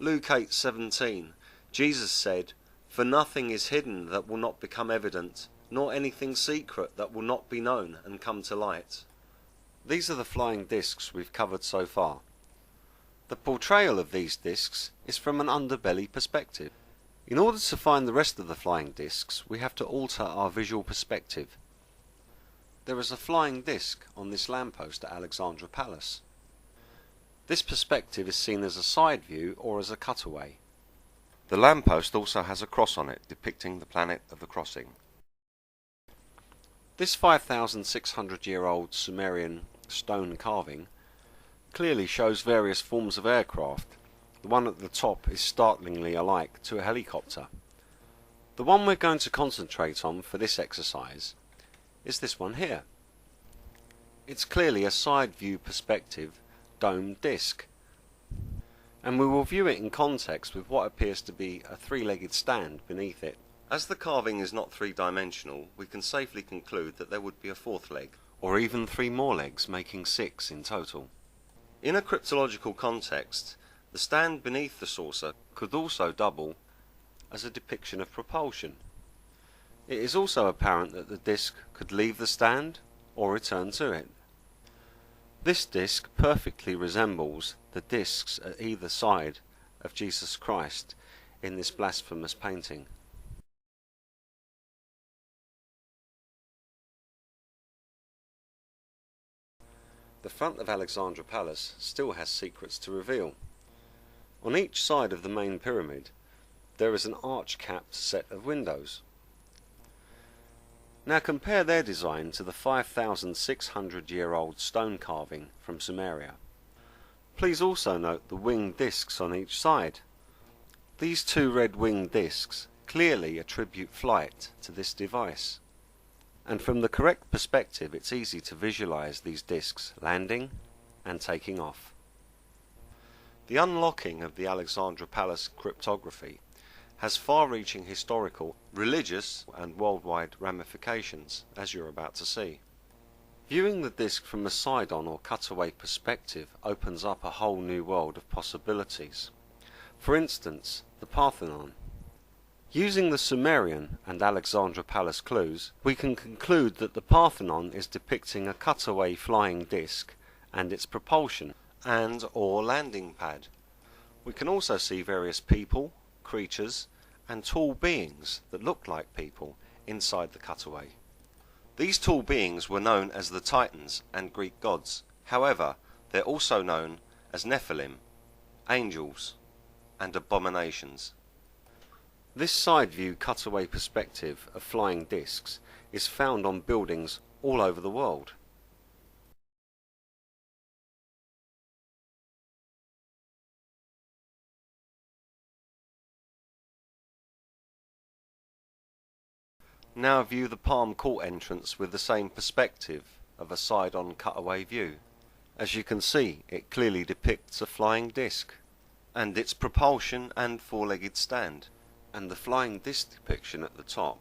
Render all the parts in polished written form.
Luke 8:17, Jesus said, "For nothing is hidden that will not become evident, nor anything secret that will not be known and come to light." These are the flying discs we've covered so far. The portrayal of these discs is from an underbelly perspective. In order to find the rest of the flying discs, we have to alter our visual perspective. There is a flying disc on this lamppost at Alexandra Palace. This perspective is seen as a side view or as a cutaway. The lamppost also has a cross on it depicting the planet of the crossing. This 5,600-year-old Sumerian stone carving clearly shows various forms of aircraft. The one at the top is startlingly alike to a helicopter. The one we're going to concentrate on for this exercise is this one here. It's clearly a side view perspective domed disc, and we will view it in context with what appears to be a three-legged stand beneath it. As the carving is not three-dimensional, we can safely conclude that there would be a fourth leg, or even three more legs, making 6 in total. In a cryptological context, the stand beneath the saucer could also double as a depiction of propulsion. It is also apparent that the disc could leave the stand or return to it. This disc perfectly resembles the discs at either side of Jesus Christ in this blasphemous painting. The front of Alexandra Palace still has secrets to reveal. On each side of the main pyramid there is an arch-capped set of windows. Now compare their design to the 5,600-year-old stone carving from Sumeria. Please also note the winged discs on each side. These two red winged discs clearly attribute flight to this device. And from the correct perspective, it's easy to visualize these discs landing and taking off. The unlocking of the Alexandra Palace cryptography has far-reaching historical, religious and worldwide ramifications, as you're about to see. Viewing the disc from a side-on or cutaway perspective opens up a whole new world of possibilities. For instance, the Parthenon. Using the Sumerian and Alexandra Palace clues, we can conclude that the Parthenon is depicting a cutaway flying disc and its propulsion and or landing pad. We can also see various people, creatures and tall beings that look like people inside the cutaway. These tall beings were known as the Titans and Greek gods. However, they're also known as Nephilim, angels and abominations. This side view cutaway perspective of flying discs is found on buildings all over the world. Now view the Palm Court entrance with the same perspective of a side-on cutaway view. As you can see, it clearly depicts a flying disc and its propulsion and four-legged stand. And the flying disc depiction at the top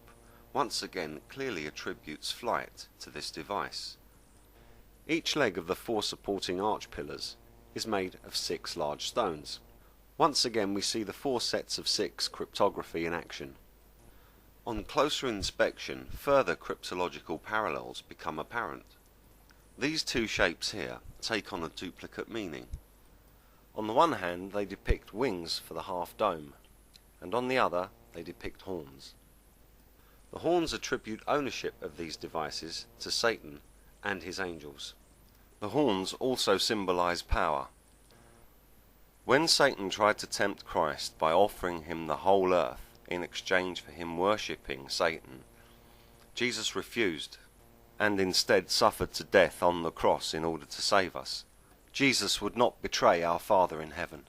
once again clearly attributes flight to this device. Each leg of the 4 supporting arch pillars is made of 6 large stones. Once again we see the 4 sets of 6 cryptography in action. On closer inspection, further cryptological parallels become apparent. These two shapes here take on a duplicate meaning. On the one hand they depict wings for the half dome, and on the other they depict horns. The horns attribute ownership of these devices to Satan and his angels. The horns also symbolize power. When Satan tried to tempt Christ by offering him the whole earth in exchange for him worshipping Satan, Jesus refused and instead suffered to death on the cross in order to save us. Jesus would not betray our Father in heaven.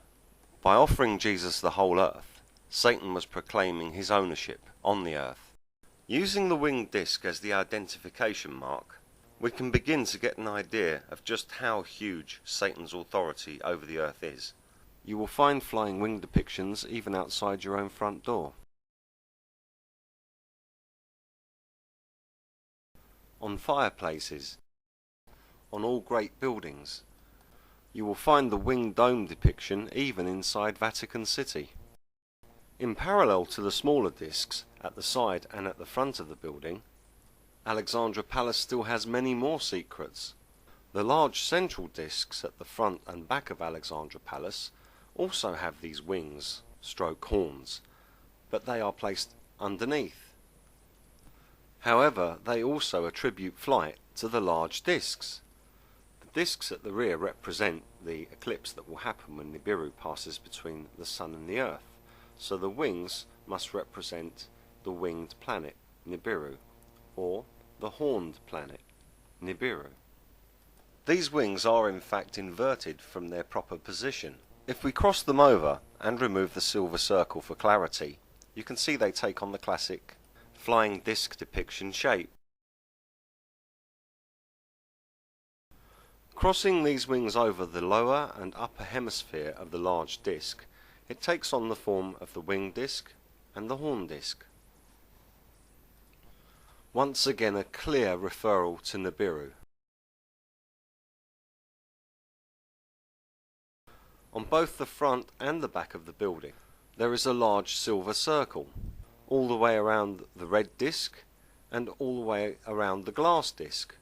By offering Jesus the whole earth, Satan was proclaiming his ownership on the earth. Using the winged disc as the identification mark, we can begin to get an idea of just how huge Satan's authority over the earth is. You will find flying wing depictions even outside your own front door. On fireplaces, on all great buildings, You will find the winged dome depiction even inside Vatican City. In parallel to the smaller discs at the side and at the front of the building, Alexandra Palace still has many more secrets. The large central discs at the front and back of Alexandra Palace also have these wings, stroke horns, but they are placed underneath. However, they also attribute flight to the large discs. The discs at the rear represent the eclipse that will happen when Nibiru passes between the Sun and the Earth, so the wings must represent the winged planet, Nibiru, or the horned planet, Nibiru. These wings are in fact inverted from their proper position. If we cross them over and remove the silver circle for clarity, you can see they take on the classic flying disc depiction shape. Crossing these wings over the lower and upper hemisphere of the large disc, it takes on the form of the winged disc and the horn disc. Once again a clear referral to Nibiru. On both the front and the back of the building there is a large silver circle, all the way around the red disc and all the way around the glass disc.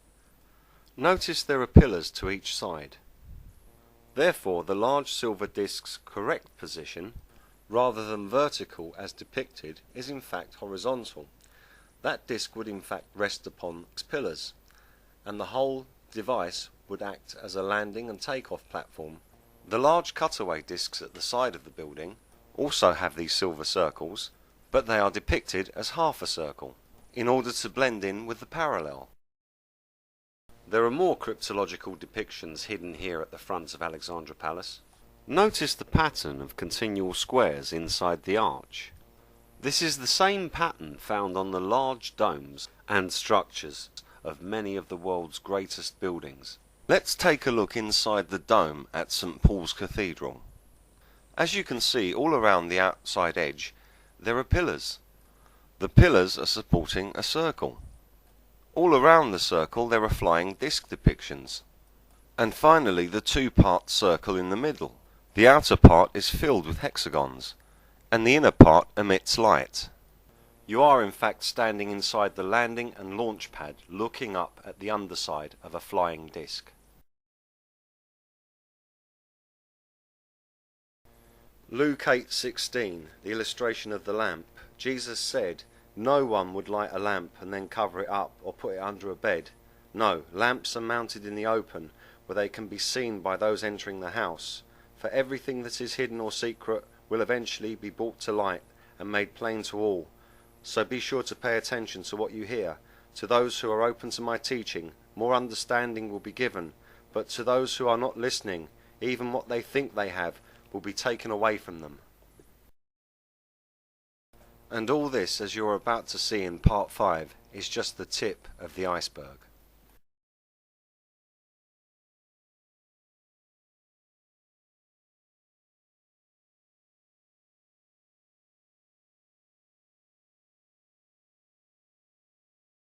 Notice there are pillars to each side. Therefore the large silver disc's correct position, rather than vertical as depicted, is in fact horizontal. That disc would in fact rest upon pillars, and the whole device would act as a landing and takeoff platform. The large cutaway discs at the side of the building also have these silver circles, but they are depicted as half a circle, in order to blend in with the parallel. There are more cryptological depictions hidden here at the front of Alexandra Palace. Notice the pattern of continual squares inside the arch. This is the same pattern found on the large domes and structures of many of the world's greatest buildings. Let's take a look inside the dome at St. Paul's Cathedral. As you can see, all around the outside edge there are pillars. The pillars are supporting a circle. All around the circle there are flying disc depictions. And finally the two-part circle in the middle. The outer part is filled with hexagons, and the inner part emits light. You are in fact standing inside the landing and launch pad, looking up at the underside of a flying disc. Luke 8:16, the illustration of the lamp. Jesus said, "No one would light a lamp and then cover it up or put it under a bed. No, lamps are mounted in the open, where they can be seen by those entering the house. For everything that is hidden or secret will eventually be brought to light and made plain to all. So be sure to pay attention to what you hear. To those who are open to my teaching, more understanding will be given, but to those who are not listening, even what they think they have will be taken away from them." And all this, as you're about to see in part 5, is just the tip of the iceberg.